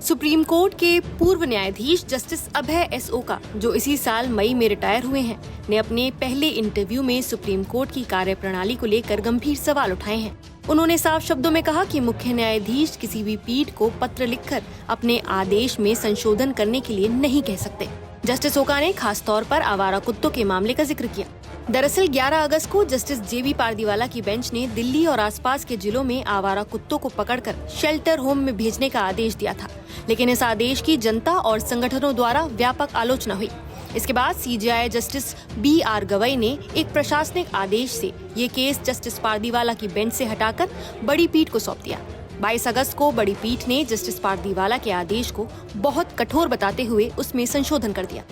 Supreme court के पूर्व न्यायाधीश जस्टिस अभय एस ओका, जो इसी साल मई में रिटायर हुए हैं, ने अपने पहले इंटरव्यू में सुप्रीम कोर्ट की कार्यप्रणाली को लेकर गंभीर सवाल उठाए हैं। उन्होंने साफ शब्दों में कहा कि मुख्य न्यायाधीश किसी भी पीठ को पत्र लिखकर अपने आदेश में संशोधन करने के लिए नहीं कह सकते। जस्टिस ओका ने खास तौर पर आवारा कुत्तों के मामले का जिक्र किया। दरअसल 11 अगस्त को जस्टिस जेबी पारदीवाला की बेंच ने दिल्ली और आसपास के जिलों में आवारा कुत्तों को पकड़कर शेल्टर होम में भेजने का आदेश दिया था, लेकिन इस आदेश की जनता और संगठनों द्वारा व्यापक आलोचना हुई। इसके बाद सीजेआई जस्टिस BR गवई ने एक प्रशासनिक आदेश से ये केस जस्टिस पारदीवाला की बेंच से हटाकर बड़ी पीठ को सौंप दिया। 22 अगस्त को बड़ी पीठ ने जस्टिस पारदीवाला के आदेश को बहुत कठोर बताते हुए उसमें संशोधन कर दिया।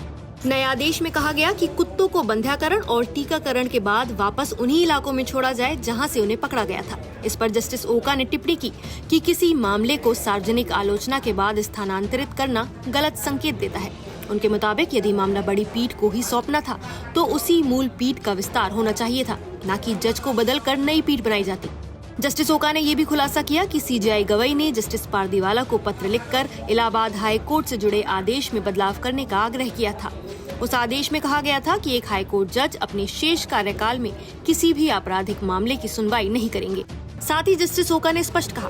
नए आदेश में कहा गया कि कुत्तों को बंध्याकरण और टीकाकरण के बाद वापस उन्हीं इलाकों में छोड़ा जाए जहां से उन्हें पकड़ा गया था। इस पर जस्टिस ओका ने टिप्पणी की कि किसी मामले को सार्वजनिक आलोचना के बाद स्थानांतरित करना गलत संकेत देता है। उनके मुताबिक यदि मामला बड़ी पीठ को ही सौंपना था तो उसी मूल पीठ का विस्तार होना चाहिए था, न कि जज को बदलकर नई पीठ बनाई जाती। जस्टिस ओका ने ये भी खुलासा किया कि सीजेआई गवई ने जस्टिस पारदीवाला को पत्र लिखकर इलाहाबाद हाई कोर्ट से जुड़े आदेश में बदलाव करने का आग्रह किया था। उस आदेश में कहा गया था कि एक हाई कोर्ट जज अपने शेष कार्यकाल में किसी भी आपराधिक मामले की सुनवाई नहीं करेंगे। साथ ही जस्टिस ओका ने स्पष्ट कहा,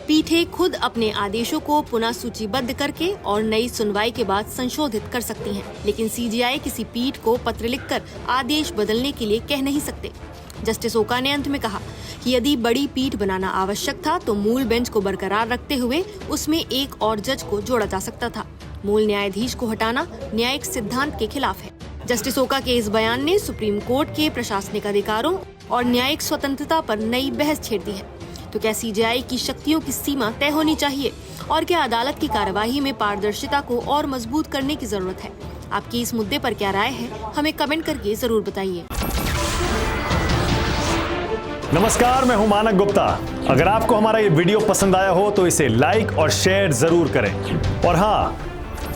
पीठें खुद अपने आदेशों को पुनः सूचीबद्ध करके और नई सुनवाई के बाद संशोधित कर सकती हैं, लेकिन सीजेआई किसी पीठ को पत्र लिखकर आदेश बदलने के लिए कह नहीं सकते। जस्टिस ओका ने अंत में कहा कि यदि बड़ी पीठ बनाना आवश्यक था तो मूल बेंच को बरकरार रखते हुए उसमें एक और जज को जोड़ा जा सकता था। मूल न्यायाधीश को हटाना न्यायिक सिद्धांत के खिलाफ है। जस्टिस ओका के इस बयान ने सुप्रीम कोर्ट के प्रशासनिक अधिकारों और न्यायिक स्वतंत्रता पर नई बहस छेड़ दी है। तो क्या सीजेआई की शक्तियों की सीमा तय होनी चाहिए और क्या अदालत की कार्यवाही में पारदर्शिता को और मजबूत करने की जरूरत है? आपकी इस मुद्दे पर क्या राय है, हमें कमेंट करके जरूर बताइए। नमस्कार, मैं हूं मानक गुप्ता। अगर आपको हमारा ये वीडियो पसंद आया हो तो इसे लाइक और शेयर जरूर करें, और हाँ,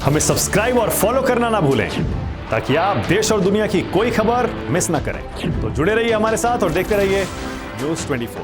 हमें सब्सक्राइब और फॉलो करना ना भूलें ताकि आप देश और दुनिया की कोई खबर मिस ना करें। तो जुड़े रहिए हमारे साथ और देखते रहिए News 24।